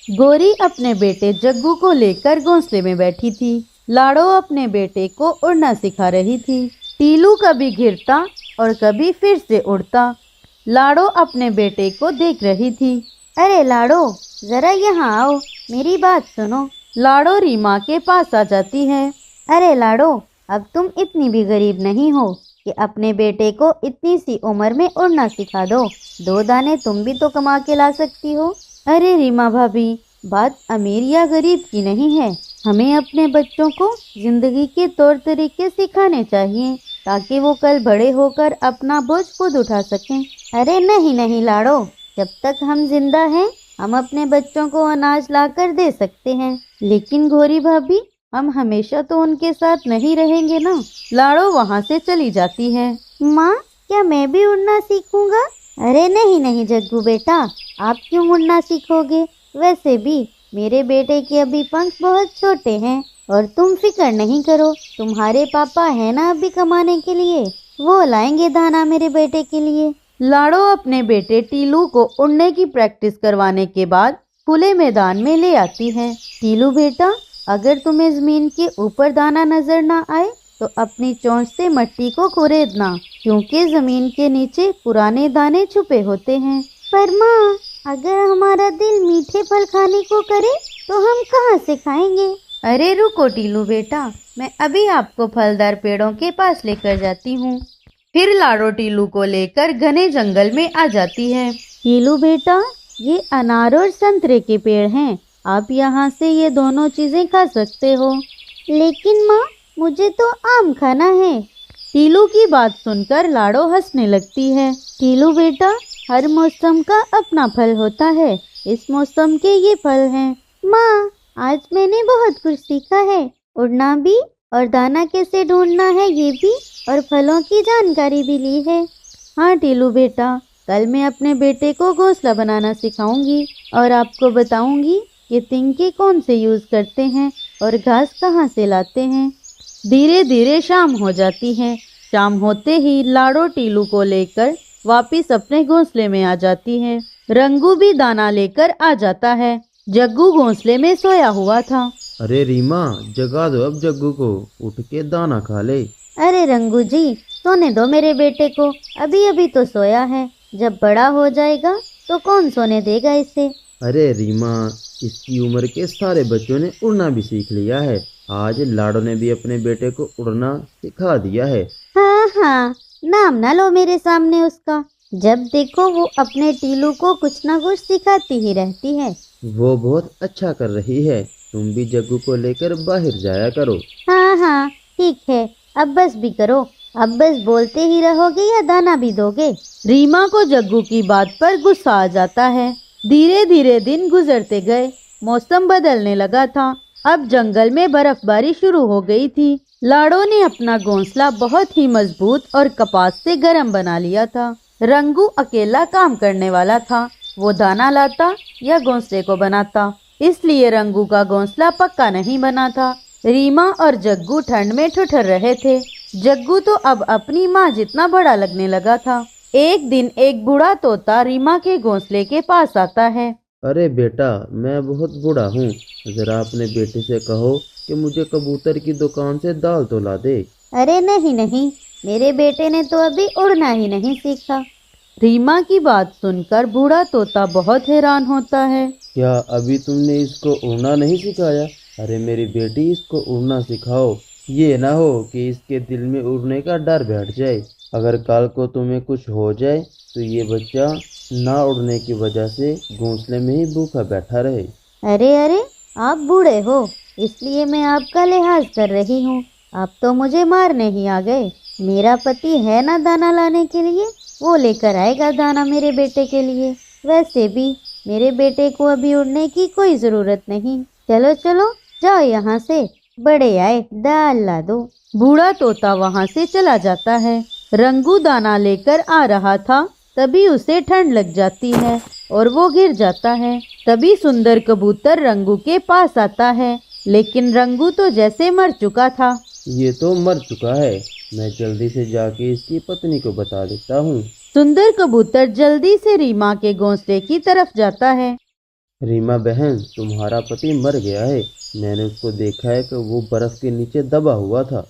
गोरी अपने बेटे जग्गू को लेकर घोंसले में बैठी थी। लाड़ो अपने बेटे को उड़ना सिखा रही थी। टीलू कभी गिरता और कभी फिर से उड़ता। लाड़ो अपने बेटे को देख रही थी। अरे लाड़ो, जरा यहाँ आओ, मेरी बात सुनो। लाड़ो रीमा के पास आ जाती है। अरे लाड़ो, अब तुम इतनी भी गरीब नहीं हो कि अपने बेटे को इतनी सी उम्र में उड़ना सिखा दो। 2 दाने तुम भी तो कमा के ला सकती हो। अरे रीमा भाभी, बात अमीर या गरीब की नहीं है। हमें अपने बच्चों को जिंदगी के तौर तरीके सिखाने चाहिए ताकि वो कल बड़े होकर अपना बोझ खुद उठा सकें। अरे नहीं नहीं लाड़ो, जब तक हम जिंदा हैं हम अपने बच्चों को अनाज लाकर दे सकते हैं। लेकिन गौरी भाभी, हम हमेशा तो उनके साथ नहीं रहेंगे ना। लाड़ो वहाँ से चली जाती है। माँ, क्या मैं भी उड़ना सीखूंगा? अरे नहीं नहीं जग्गू बेटा, आप क्यों उड़ना सीखोगे? वैसे भी मेरे बेटे के अभी पंख बहुत छोटे हैं और तुम फिक्र नहीं करो, तुम्हारे पापा है ना अभी कमाने के लिए, वो लाएंगे दाना मेरे बेटे के लिए। लाड़ो अपने बेटे टीलू को उड़ने की प्रैक्टिस करवाने के बाद खुले मैदान में ले आती है। टीलू बेटा, अगर तुम्हें जमीन के ऊपर दाना नजर ना आए तो अपनी चोंच से मिट्टी को खुरेदना, क्योंकि जमीन के नीचे पुराने दाने छुपे होते हैं। पर माँ, अगर हमारा दिल मीठे फल खाने को करे तो हम कहाँ से खाएंगे? अरे रुको टीलू बेटा, मैं अभी आपको फलदार पेड़ों के पास लेकर जाती हूँ। फिर लाड़ो टीलू को लेकर घने जंगल में आ जाती है। टीलू बेटा, ये अनार और संतरे के पेड़ हैं, आप यहाँ से ये दोनों चीजें खा सकते हो। लेकिन माँ, मुझे तो आम खाना है। टीलू की बात सुनकर लाड़ो हंसने लगती है। टीलू बेटा, हर मौसम का अपना फल होता है, इस मौसम के ये फल हैं। माँ, आज मैंने बहुत कुछ सीखा है, उड़ना भी और दाना कैसे ढूंढना है ये भी, और फलों की जानकारी भी ली है। हाँ टीलू बेटा, कल मैं अपने बेटे को घोंसला बनाना सिखाऊंगी और आपको बताऊंगी कि तिनके कौन से यूज करते हैं और घास कहाँ से लाते हैं। धीरे धीरे शाम हो जाती है। शाम होते ही लाड़ो टीलू को लेकर वापिस अपने घोंसले में आ जाती है। रंगू भी दाना लेकर आ जाता है। जग्गू घोंसले में सोया हुआ था। अरे रीमा, जगा दो अब जग्गू को, उठ के दाना खा ले। अरे रंगू जी, सोने दो मेरे बेटे को, अभी अभी तो सोया है, जब बड़ा हो जाएगा तो कौन सोने देगा इसे। अरे रीमा, इसकी उम्र के सारे बच्चों ने उड़ना भी सीख लिया है। आज लाड़ो ने भी अपने बेटे को उड़ना सिखा दिया है। हाँ हाँ, नाम ना लो मेरे सामने उसका। जब देखो वो अपने टीलू को कुछ ना कुछ सिखाती ही रहती है। वो बहुत अच्छा कर रही है, तुम भी जग्गू को लेकर बाहर जाया करो। हाँ हाँ ठीक है, अब बस भी करो, अब बस बोलते ही रहोगे या दाना भी दोगे? रीमा को जग्गू की बात पर गुस्सा आ जाता है। धीरे धीरे दिन गुजरते गए। मौसम बदलने लगा था। अब जंगल में बर्फबारी शुरू हो गई थी। लाड़ो ने अपना घोंसला बहुत ही मजबूत और कपास से गर्म बना लिया था। रंगू अकेला काम करने वाला था। वो दाना लाता या घोंसले को बनाता, इसलिए रंगू का घोंसला पक्का नहीं बना था। रीमा और जग्गू ठंड में ठुठर रहे थे। जग्गू तो अब अपनी माँ जितना बड़ा लगने लगा था। एक दिन एक बूढ़ा तोता रीमा के घोंसले के पास आता है। अरे बेटा, मैं बहुत बूढ़ा हूँ, जरा अपने बेटे से कहो कि मुझे कबूतर की दुकान से दाल तो ला दे। अरे नहीं नहीं, मेरे बेटे ने तो अभी उड़ना ही नहीं सीखा। रीमा की बात सुनकर बूढ़ा तोता बहुत हैरान होता है। क्या अभी तुमने इसको उड़ना नहीं सिखाया? अरे मेरी बेटी, इसको उड़ना सिखाओ। ये ना हो कि इसके दिल में उड़ने का डर बैठ जाए। अगर कल को तुम्हें कुछ हो जाए तो ये बच्चा ना उड़ने की वजह से घोंसले में ही भूखा बैठा रहे। अरे अरे, आप बूढ़े हो इसलिए मैं आपका लिहाज कर रही हूँ, आप तो मुझे मारने ही आ गए। मेरा पति है ना दाना लाने के लिए, वो लेकर आएगा दाना मेरे बेटे के लिए। वैसे भी मेरे बेटे को अभी उड़ने की कोई जरूरत नहीं। चलो चलो जाओ यहाँ से, बड़े आए दाल ला दो। बूढ़ा तोता वहाँ से चला जाता है। रंगू दाना लेकर आ रहा था, तभी उसे ठंड लग जाती है और वो गिर जाता है। तभी सुंदर कबूतर रंगू के पास आता है, लेकिन रंगू तो जैसे मर चुका था। ये तो मर चुका है, मैं जल्दी से जाके इसकी पत्नी को बता देता हूँ। सुंदर कबूतर जल्दी से रीमा के घोंसले की तरफ जाता है। रीमा बहन, तुम्हारा पति मर गया है। मैंने उसको देखा है कि वो बर्फ के नीचे दबा हुआ था।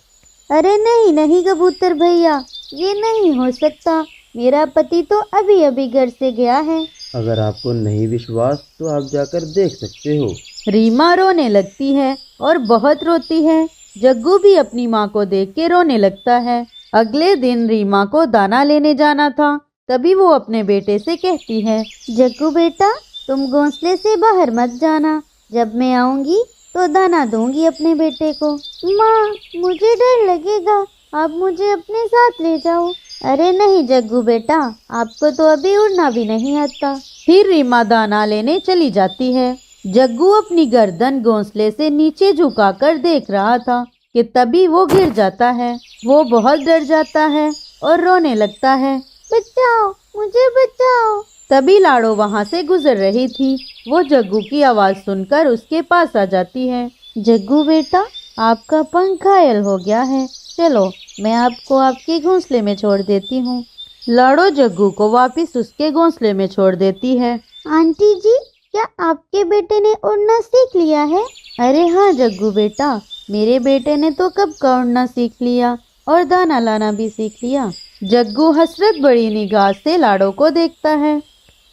अरे नहीं नहीं कबूतर भैया, ये नहीं हो सकता। मेरा पति तो अभी अभी घर से गया है। अगर आपको नहीं विश्वास तो आप जाकर देख सकते हो। रीमा रोने लगती है और बहुत रोती है। जग्गू भी अपनी माँ को देख के रोने लगता है। अगले दिन रीमा को दाना लेने जाना था, तभी वो अपने बेटे से कहती है, जग्गू बेटा, तुम घोंसले से बाहर मत जाना। जब मैं आऊंगी तो दाना दूंगी अपने बेटे को। माँ, मुझे डर लगेगा, आप मुझे अपने साथ ले जाओ। अरे नहीं जग्गू बेटा, आपको तो अभी उड़ना भी नहीं आता। फिर रीमा दाना लेने चली जाती है। जग्गू अपनी गर्दन घोंसले से नीचे झुकाकर देख रहा था कि तभी वो गिर जाता है। वो बहुत डर जाता है और रोने लगता है, बचाओ, मुझे बचाओ। तभी लाड़ो वहाँ से गुजर रही थी। वो जग्गू की आवाज सुनकर उसके पास आ जाती है। जग्गू बेटा, आपका पंख घायल हो गया है, चलो मैं आपको आपके घोंसले में छोड़ देती हूँ। लाड़ो जग्गू को वापस उसके घोंसले में छोड़ देती है। आंटी जी, क्या आपके बेटे ने उड़ना सीख लिया है? अरे हाँ जग्गू बेटा, मेरे बेटे ने तो कब का उड़ना सीख लिया और दाना लाना भी सीख लिया। जग्गू हसरत बड़ी निगाह से लाड़ो को देखता है।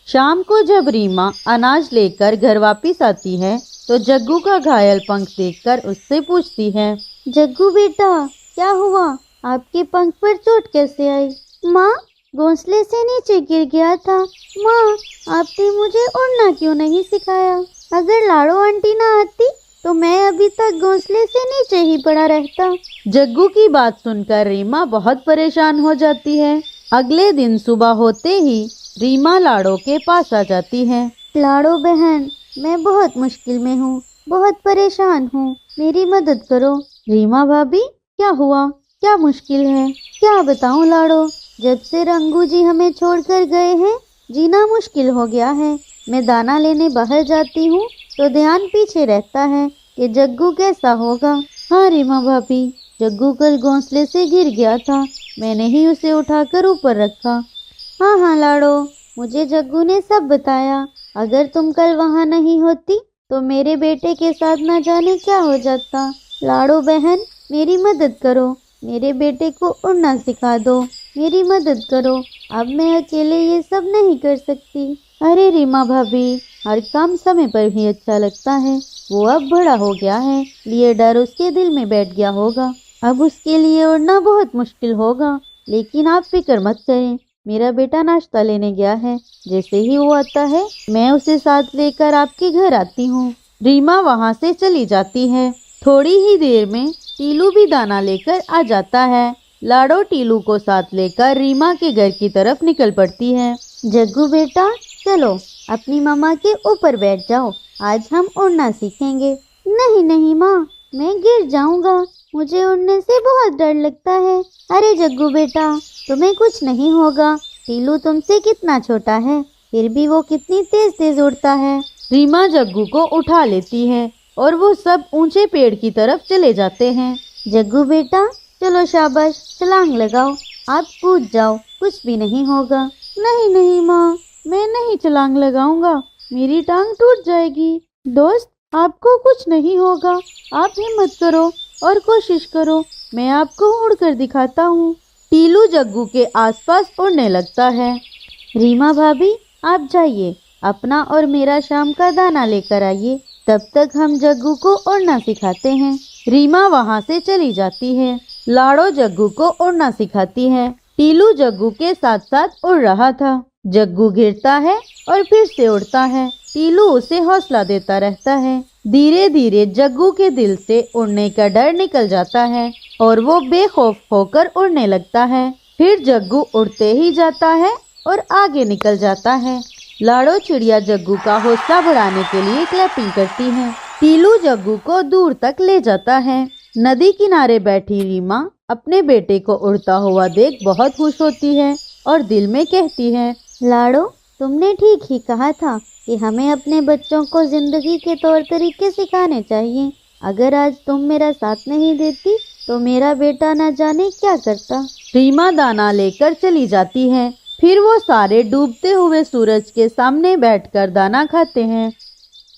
शाम को जब रीमा अनाज लेकर घर वापस आती है तो जग्गू का घायल पंख देखकर उससे पूछती है, जग्गू बेटा, क्या हुआ? आपके पंख पर चोट कैसे आई? माँ, घोंसले से नीचे गिर गया था। माँ, आपने मुझे उड़ना क्यों नहीं सिखाया? अगर लाड़ो आंटी ना आती तो मैं अभी तक घोंसले से नीचे ही पड़ा रहता। जग्गू की बात सुनकर रीमा बहुत परेशान हो जाती है। अगले दिन सुबह होते ही रीमा लाड़ो के पास आ जाती है। लाड़ो बहन, मैं बहुत मुश्किल में हूँ, बहुत परेशान हूँ, मेरी मदद करो। रीमा भाभी, क्या हुआ? क्या मुश्किल है? क्या बताऊँ लाड़ो, जब से रंगू जी हमें छोड़कर गए हैं, जीना मुश्किल हो गया है। मैं दाना लेने बाहर जाती हूँ तो ध्यान पीछे रहता है कि जग्गू कैसा होगा। हाँ रीमा भाभी, जग्गू कल घोंसले से गिर गया था, मैंने ही उसे उठाकर ऊपर रखा। हाँ हाँ लाड़ो, मुझे जग्गू ने सब बताया। अगर तुम कल वहाँ नहीं होती तो मेरे बेटे के साथ न जाने क्या हो जाता। लाड़ो बहन, मेरी मदद करो, मेरे बेटे को उड़ना सिखा दो, मेरी मदद करो। अब मैं अकेले ये सब नहीं कर सकती। अरे रीमा भाभी, हर काम समय पर ही अच्छा लगता है। वो अब बड़ा हो गया है, ये डर उसके दिल में बैठ गया होगा। अब उसके लिए उड़ना बहुत मुश्किल होगा, लेकिन आप फिक्र मत करें, मेरा बेटा नाश्ता लेने गया है। जैसे ही वो आता है मैं उसे साथ लेकर आपके घर आती हूँ। रीमा वहाँ से चली जाती है। थोड़ी ही देर में टीलू भी दाना लेकर आ जाता है। लाड़ो टीलू को साथ लेकर रीमा के घर की तरफ निकल पड़ती है। जग्गू बेटा, चलो अपनी मम्मा के ऊपर बैठ जाओ, आज हम उड़ना सीखेंगे। नहीं नहीं माँ, मैं गिर जाऊंगा, मुझे उड़ने से बहुत डर लगता है। अरे जग्गू बेटा, तुम्हें कुछ नहीं होगा। टीलू तुमसे कितना छोटा है, फिर भी वो कितनी तेज तेज उड़ता है। रीमा जग्गू को उठा लेती है और वो सब ऊंचे पेड़ की तरफ चले जाते हैं। जग्गू बेटा, चलो शाबाश, छलांग लगाओ, आप कूद जाओ, कुछ भी नहीं होगा। नहीं नहीं माँ, मैं नहीं छलांग लगाऊंगा, मेरी टांग टूट जाएगी। दोस्त, आपको कुछ नहीं होगा, आप हिम्मत करो और कोशिश करो, मैं आपको उड़कर दिखाता हूँ। टीलू जग्गू के आसपास उड़ने लगता है। रीमा भाभी, आप जाइए, अपना और मेरा शाम का दाना लेकर आइए, तब तक हम जग्गू को उड़ना सिखाते हैं। रीमा वहाँ से चली जाती है। लाड़ो जग्गू को उड़ना सिखाती है। टीलू जग्गू के साथ साथ उड़ रहा था। जग्गू गिरता है और फिर से उड़ता है। टीलू उसे हौसला देता रहता है। धीरे धीरे जग्गू के दिल से उड़ने का डर निकल जाता है और वो बेखौफ होकर उड़ने लगता है। फिर जग्गू उड़ते ही जाता है और आगे निकल जाता है। लाड़ो चिड़िया जग्गू का हौसला बढ़ाने के लिए क्लैपिंग करती है। टीलू जग्गू को दूर तक ले जाता है। नदी किनारे बैठी रीमा अपने बेटे को उड़ता हुआ देख बहुत खुश होती है और दिल में कहती है, लाड़ो, तुमने ठीक ही कहा था कि हमें अपने बच्चों को जिंदगी के तौर तरीके सिखाने चाहिए। अगर आज तुम मेरा साथ नहीं देती तो मेरा बेटा न जाने क्या करता। रीमा दाना लेकर चली जाती है। फिर वो सारे डूबते हुए सूरज के सामने बैठकर दाना खाते हैं।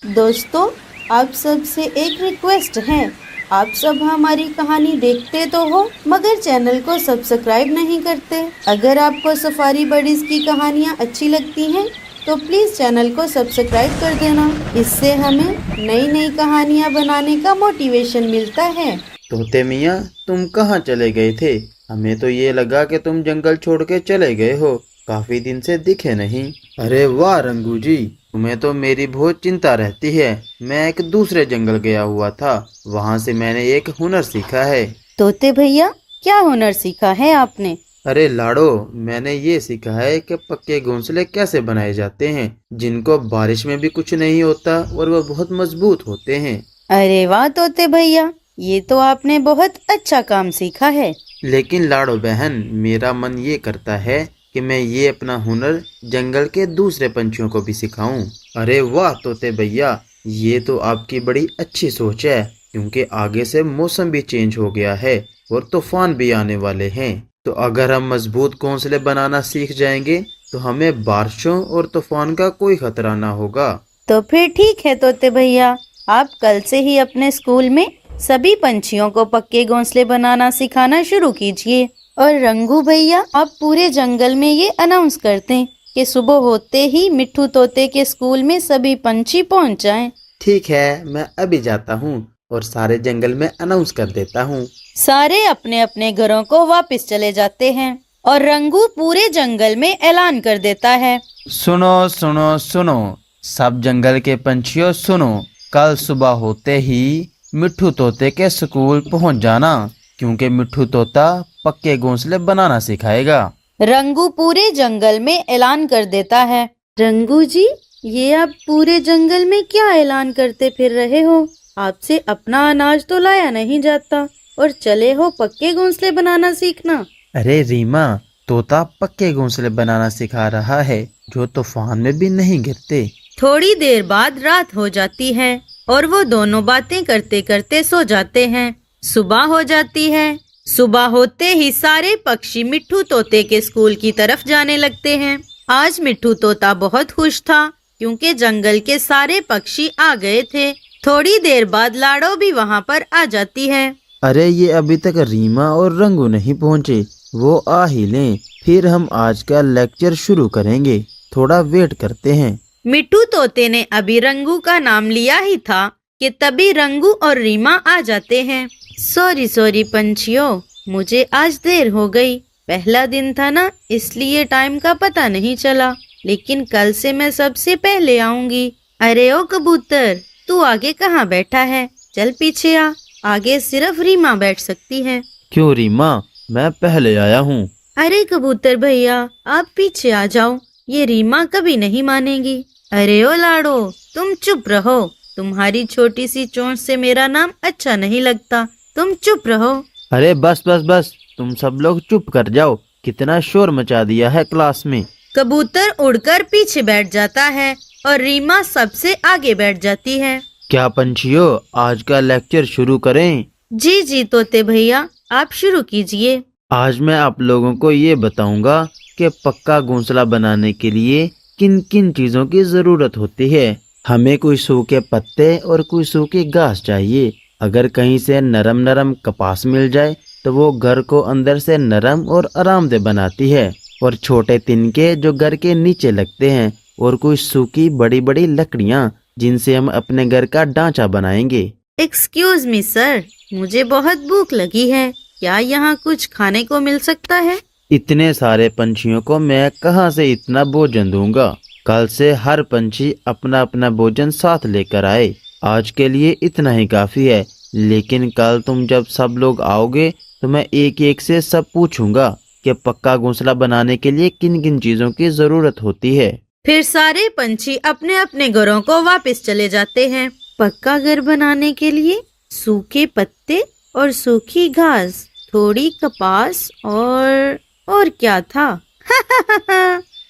दोस्तों, आप सबसे एक रिक्वेस्ट है, आप सब हमारी कहानी देखते तो हो मगर चैनल को सब्सक्राइब नहीं करते। अगर आपको सफारी बडीज की कहानियाँ अच्छी लगती हैं तो प्लीज चैनल को सब्सक्राइब कर देना। इससे हमें नई नई कहानियाँ बनाने का मोटिवेशन मिलता है। तोते मियाँ, तुम कहाँ चले गए थे? हमें तो ये लगा कि तुम जंगल छोड़ के चले गए हो, काफी दिन से दिखे नहीं। अरे वाह रंगू जी, तुम्हें तो मेरी बहुत चिंता रहती है। मैं एक दूसरे जंगल गया हुआ था, वहाँ से मैंने एक हुनर सीखा है। तोते भैया, क्या हुनर सीखा है आपने? अरे लाड़ो, मैंने ये सीखा है कि पक्के घोंसले कैसे बनाए जाते हैं, जिनको बारिश में भी कुछ नहीं होता और वो बहुत मजबूत होते हैं। अरे वाह तोते भैया, ये तो आपने बहुत अच्छा काम सीखा है। लेकिन लाड़ो बहन, मेरा मन ये करता है कि मैं ये अपना हुनर जंगल के दूसरे पंछियों को भी सिखाऊं। अरे वाह तोते भैया, ये तो आपकी बड़ी अच्छी सोच है, क्योंकि आगे से मौसम भी चेंज हो गया है और तूफान भी आने वाले हैं। तो अगर हम मजबूत घोंसले बनाना सीख जाएंगे तो हमें बारिशों और तूफान का कोई खतरा ना होगा। तो फिर ठीक है तोते भैया, आप कल से ही अपने स्कूल में सभी पंछियों को पक्के घोंसले बनाना सिखाना शुरू कीजिए। और रंगू भैया, आप पूरे जंगल में ये अनाउंस कर दें कि सुबह होते ही मिट्ठू तोते के स्कूल में सभी पंछी पहुंच जाएं। ठीक है, मैं अभी जाता हूँ और सारे जंगल में अनाउंस कर देता हूँ। सारे अपने अपने घरों को वापस चले जाते हैं और रंगू पूरे जंगल में ऐलान कर देता है। सुनो सुनो सुनो, सब जंगल के पंछियों सुनो, कल सुबह होते ही मिट्ठू तोते के स्कूल पहुंच जाना, क्योंकि मिट्ठू तोता पक्के घोंसले बनाना सिखाएगा। रंगू पूरे जंगल में ऐलान कर देता है। रंगू जी, ये आप पूरे जंगल में क्या ऐलान करते फिर रहे हो? आपसे अपना अनाज तो लाया नहीं जाता और चले हो पक्के घोंसले बनाना सीखना। अरे रीमा, तोता पक्के घोंसले बनाना सिखा रहा है जो तूफान में भी नहीं गिरते। थोड़ी देर बाद रात हो जाती है और वो दोनों बातें करते करते सो जाते हैं। सुबह हो जाती है। सुबह होते ही सारे पक्षी मिट्ठू तोते के स्कूल की तरफ जाने लगते हैं। आज मिट्ठू तोता बहुत खुश था क्योंकि जंगल के सारे पक्षी आ गए थे। थोड़ी देर बाद लाड़ो भी वहाँ पर आ जाती है। अरे ये अभी तक रीमा और रंगू नहीं पहुँचे, वो आ ही लें, फिर हम आज का लेक्चर शुरू करेंगे। थोड़ा वेट करते हैं। मिट्ठू तोते ने अभी रंगू का नाम लिया ही था कि तभी रंगू और रीमा आ जाते हैं। सॉरी पंछियों, मुझे आज देर हो गई। पहला दिन था ना, इसलिए टाइम का पता नहीं चला, लेकिन कल से मैं सबसे पहले आऊंगी। अरे ओ कबूतर, तू आगे कहाँ बैठा है? चल पीछे आ, आगे सिर्फ रीमा बैठ सकती है। क्यों रीमा, मैं पहले आया हूँ। अरे कबूतर भैया, आप पीछे आ जाओ, ये रीमा कभी नहीं मानेगी। अरे ओ लाड़ो, तुम चुप रहो, तुम्हारी छोटी सी चोंच से मेरा नाम अच्छा नहीं लगता, तुम चुप रहो। अरे बस बस बस, तुम सब लोग चुप कर जाओ, कितना शोर मचा दिया है क्लास में। कबूतर उड़कर पीछे बैठ जाता है और रीमा सबसे आगे बैठ जाती है। क्या पंछियों, आज का लेक्चर शुरू करें? जी जी तोते भैया, आप शुरू कीजिए। आज मैं आप लोगों को ये बताऊंगा कि पक्का घोंसला बनाने के लिए किन किन चीजों की जरूरत होती है। हमें कोई सूखे पत्ते और कोई सूखी घास चाहिए। अगर कहीं से नरम नरम कपास मिल जाए तो वो घर को अंदर से नरम और आरामदेह बनाती है। और छोटे तिनके जो घर के नीचे लगते हैं, और कोई सूखी बड़ी बड़ी लकड़ियाँ जिनसे हम अपने घर का ढांचा बनाएंगे। एक्सक्यूज मी सर, मुझे बहुत भूख लगी है, क्या यहाँ कुछ खाने को मिल सकता है? इतने सारे पंछियों को मैं कहाँ से इतना भोजन दूंगा? कल से हर पंछी अपना अपना भोजन साथ लेकर आए। आज के लिए इतना ही काफी है, लेकिन कल तुम जब सब लोग आओगे तो मैं एक एक से सब पूछूंगा कि पक्का घोंसला बनाने के लिए किन किन चीजों की जरूरत होती है। फिर सारे पंछी अपने अपने घरों को वापस चले जाते हैं। पक्का घर बनाने के लिए सूखे पत्ते और सूखी घास, थोड़ी कपास और क्या था?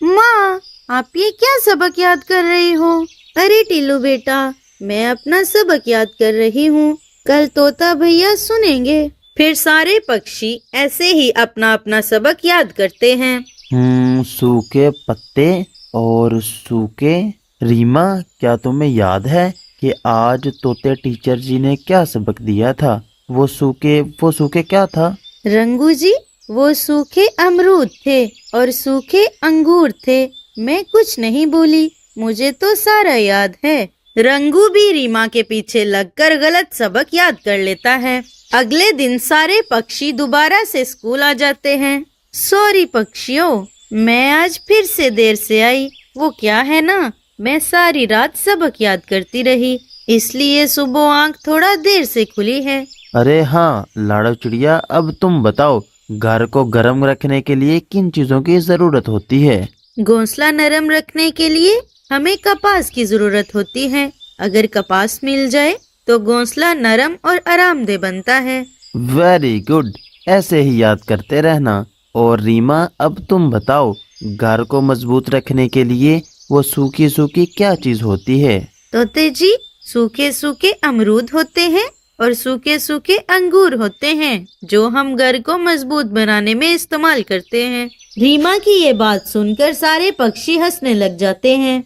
माँ, आप ये क्या सबक याद कर रही हो? अरे टिल्लू बेटा, मैं अपना सबक याद कर रही हूँ, कल तोता भैया सुनेंगे। फिर सारे पक्षी ऐसे ही अपना अपना सबक याद करते हैं। सूखे पत्ते और सूखे। रीमा, क्या तुम्हें याद है कि आज तोते टीचर जी ने क्या सबक दिया था। वो सूखे क्या था? रंगू जी, वो सूखे अमरूद थे और सूखे अंगूर थे। मैं कुछ नहीं बोली, मुझे तो सारा याद है। रंगू भी रीमा के पीछे लगकर गलत सबक याद कर लेता है। अगले दिन सारे पक्षी दोबारा से स्कूल आ जाते हैं। सॉरी पक्षियों, मैं आज फिर से देर से आई। वो क्या है ना, मैं सारी रात सबक याद करती रही, इसलिए सुबह आंख थोड़ा देर से खुली है। अरे हाँ लाड़ो चिड़िया, अब तुम बताओ, घर को गर्म रखने के लिए किन चीजों की जरूरत होती है? घोंसला नरम रखने के लिए हमें कपास की जरूरत होती है। अगर कपास मिल जाए तो घोंसला नरम और आरामदेह बनता है। वेरी गुड, ऐसे ही याद करते रहना। और रीमा, अब तुम बताओ, घर को मजबूत रखने के लिए वो सूखी सूखी क्या चीज होती है? तोते जी, सूखे सूखे अमरूद होते हैं और सूखे सूखे अंगूर होते हैं, जो हम घर को मजबूत बनाने में इस्तेमाल करते हैं। रीमा की ये बात सुनकर सारे पक्षी हंसने लग जाते हैं।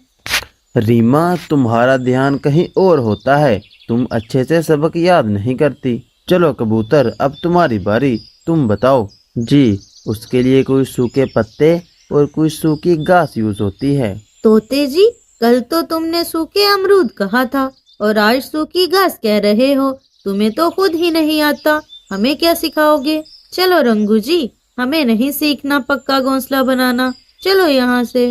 रीमा, तुम्हारा ध्यान कहीं और होता है, तुम अच्छे से सबक याद नहीं करती। चलो कबूतर, अब तुम्हारी बारी, तुम बताओ। जी, उसके लिए कोई सूखे पत्ते और कोई सूखी घास यूज होती है। तोते जी, कल तो तुमने सूखे अमरूद कहा था और आज सूखी घास कह रहे हो। तुम्हें तो खुद ही नहीं आता, हमें क्या सिखाओगे? चलो रंगू जी, हमें नहीं सीखना पक्का घोंसला बनाना, चलो यहाँ से।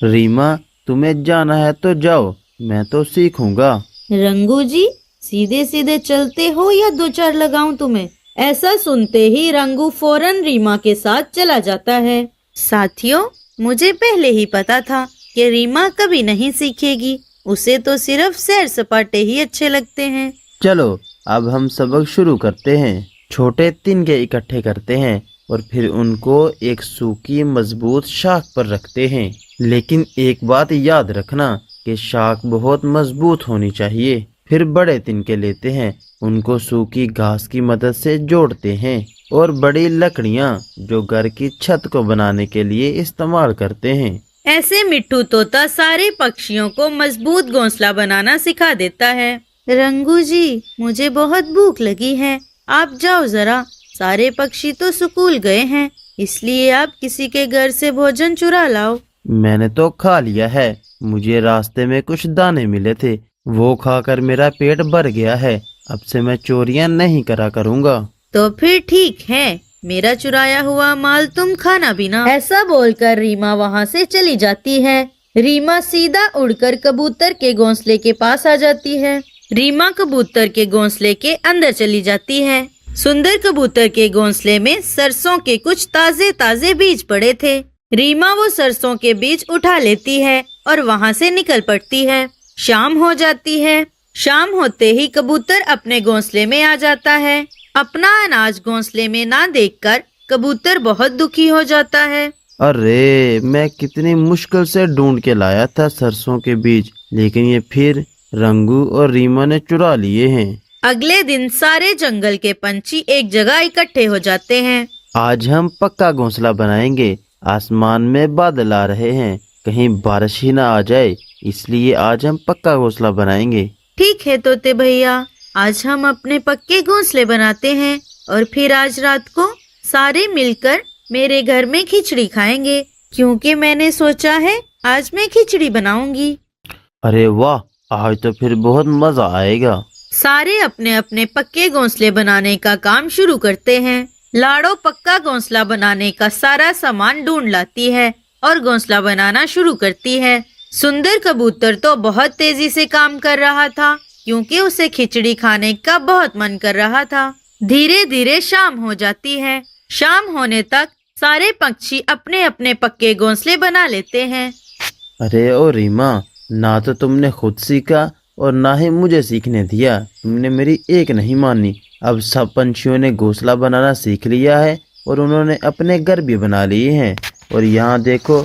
रीमा, तुम्हें जाना है तो जाओ, मैं तो सीखूंगा। रंगू जी, सीधे सीधे चलते हो या दो चार लगाऊं तुम्हें? ऐसा सुनते ही रंगू फौरन रीमा के साथ चला जाता है। साथियों, मुझे पहले ही पता था कि रीमा कभी नहीं सीखेगी, उसे तो सिर्फ सैर सपाटे ही अच्छे लगते हैं। चलो अब हम सबक शुरू करते हैं। छोटे तिनके इकट्ठे करते हैं और फिर उनको एक सूखी मजबूत शाख पर रखते हैं। लेकिन एक बात याद रखना कि शाख बहुत मजबूत होनी चाहिए। फिर बड़े तिनके लेते हैं, उनको सूखी घास की मदद से जोड़ते हैं और बड़ी लकड़ियाँ जो घर की छत को बनाने के लिए इस्तेमाल करते हैं। ऐसे मिट्टू तोता सारे पक्षियों को मजबूत घोंसला बनाना सिखा देता है। रंगू जी, मुझे बहुत भूख लगी है, आप जाओ जरा। सारे पक्षी तो स्कूल गए हैं, इसलिए आप किसी के घर से भोजन चुरा लाओ। मैंने तो खा लिया है, मुझे रास्ते में कुछ दाने मिले थे, वो खाकर मेरा पेट भर गया है। अब से मैं चोरियां नहीं करा करूँगा। तो फिर ठीक है, मेरा चुराया हुआ माल तुम खाना भी ना। ऐसा बोलकर रीमा वहाँ से चली जाती है। रीमा सीधा उड़कर कबूतर के घोंसले के पास आ जाती है। रीमा कबूतर के घोंसले के अंदर चली जाती है। सुंदर कबूतर के घोंसले में सरसों के कुछ ताजे ताजे बीज पड़े थे। रीमा वो सरसों के बीज उठा लेती है और वहाँ से निकल पड़ती है। शाम हो जाती है। शाम होते ही कबूतर अपने घोंसले में आ जाता है। अपना अनाज घोंसले में ना देखकर कबूतर बहुत दुखी हो जाता है। अरे, मैं कितनी मुश्किल से ढूंढ के लाया था सरसों के बीज, लेकिन ये फिर रंगू और रीमा ने चुरा लिए हैं। अगले दिन सारे जंगल के पंछी एक जगह इकट्ठे हो जाते हैं। आज हम पक्का घोंसला बनाएंगे। आसमान में बादल आ रहे हैं, कहीं बारिश ही ना आ जाए, इसलिए आज हम पक्का घोंसला बनाएंगे। ठीक है तोते भैया, आज हम अपने पक्के घोंसले बनाते हैं और फिर आज रात को सारे मिलकर मेरे घर में खिचड़ी खाएंगे, क्योंकि मैंने सोचा है आज मैं खिचड़ी बनाऊंगी। अरे वाह, आज तो फिर बहुत मजा आएगा। सारे अपने अपने पक्के घोंसले बनाने का काम शुरू करते हैं। लाड़ो पक्का घोंसला बनाने का सारा सामान ढूंढ लाती है और घोंसला बनाना शुरू करती है। सुंदर कबूतर तो बहुत तेजी से काम कर रहा था, क्योंकि उसे खिचड़ी खाने का बहुत मन कर रहा था। धीरे धीरे शाम हो जाती है। शाम होने तक सारे पक्षी अपने अपने पक्के घोंसले बना लेते हैं। अरे ओ रीमा, ना तो तुमने खुद सीखा और ना ही मुझे सीखने दिया। तुमने मेरी एक नहीं मानी। अब सब पंछियों ने घोंसला बनाना सीख लिया है और उन्होंने अपने घर भी बना लिए हैं। और यहाँ देखो,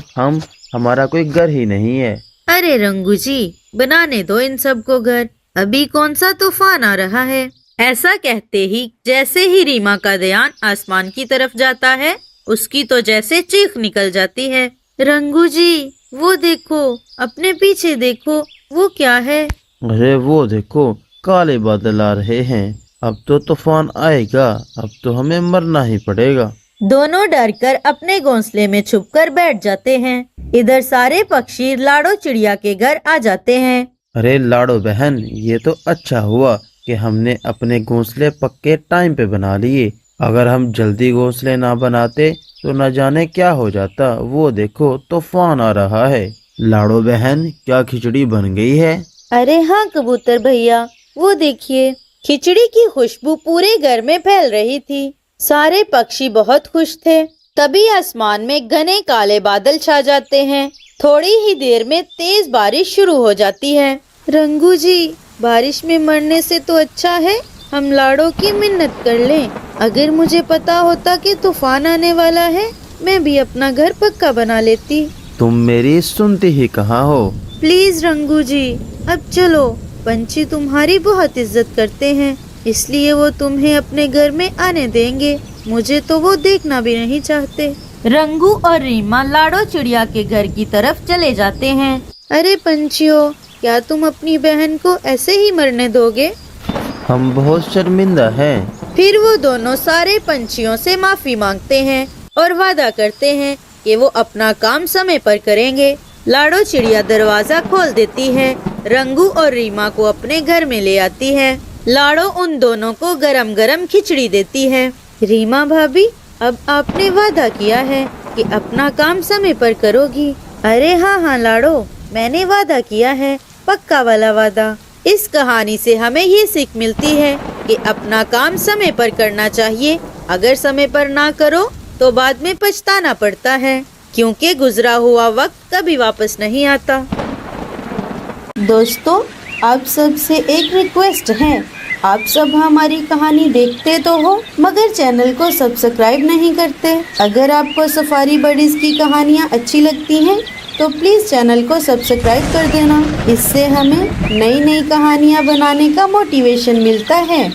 हमारा कोई घर ही नहीं है। अरे रंगू जी, बनाने दो इन सबको घर, अभी कौन सा तूफान आ रहा है। ऐसा कहते ही जैसे ही रीमा का ध्यान आसमान की तरफ जाता है, उसकी तो जैसे चीख निकल जाती है। रंगू जी, वो देखो, अपने पीछे देखो, वो क्या है? अरे वो देखो, काले बादल आ रहे हैं। अब तो तूफान आएगा। अब तो हमें मरना ही पड़ेगा। दोनों डरकर अपने घोंसले में छुपकर बैठ जाते हैं। इधर सारे पक्षी लाड़ो चिड़िया के घर आ जाते हैं। अरे लाड़ो बहन, ये तो अच्छा हुआ कि हमने अपने घोंसले पक्के टाइम पे बना लिए। अगर हम जल्दी घोंसले ना बनाते तो न जाने क्या हो जाता। वो देखो, तूफान आ रहा है। लाड़ो बहन, क्या खिचड़ी बन गई है? अरे हाँ कबूतर भैया, वो देखिए, खिचड़ी की खुशबू पूरे घर में फैल रही थी। सारे पक्षी बहुत खुश थे। तभी आसमान में घने काले बादल छा जाते हैं। थोड़ी ही देर में तेज बारिश शुरू हो जाती है। रंगू जी, बारिश में मरने से तो अच्छा है हम लाड़ो की मिन्नत कर लें। अगर मुझे पता होता कि तूफान आने वाला है, मैं भी अपना घर पक्का बना लेती। तुम मेरी सुनती ही कहाँ हो? प्लीज रंगू जी, अब चलो। पंछी तुम्हारी बहुत इज्जत करते हैं, इसलिए वो तुम्हें अपने घर में आने देंगे। मुझे तो वो देखना भी नहीं चाहते। रंगू और रीमा लाड़ो चिड़िया के घर की तरफ चले जाते हैं। अरे पंछियों, क्या तुम अपनी बहन को ऐसे ही मरने दोगे? हम बहुत शर्मिंदा हैं। फिर वो दोनों सारे पंछियों से माफी मांगते हैं और वादा करते हैं कि वो अपना काम समय पर करेंगे। लाड़ो चिड़िया दरवाजा खोल देती है, रंगू और रीमा को अपने घर में ले आती है। लाड़ो उन दोनों को गरम गरम खिचड़ी देती है। रीमा भाभी, अब आपने वादा किया है कि अपना काम समय पर करोगी। अरे हाँ लाड़ो, मैंने वादा किया है, पक्का वाला वादा। इस कहानी से हमें ये सीख मिलती है कि अपना काम समय पर करना चाहिए। अगर समय पर ना करो तो बाद में पछताना पड़ता है, क्योंकि गुजरा हुआ वक्त कभी वापस नहीं आता। दोस्तों, आप सब से एक रिक्वेस्ट है, आप सब हमारी कहानी देखते तो हो मगर चैनल को सब्सक्राइब नहीं करते। अगर आपको सफारी बर्डीज की कहानियाँ अच्छी लगती हैं तो प्लीज़ चैनल को सब्सक्राइब कर देना। इससे हमें नई नई कहानियाँ बनाने का मोटिवेशन मिलता है।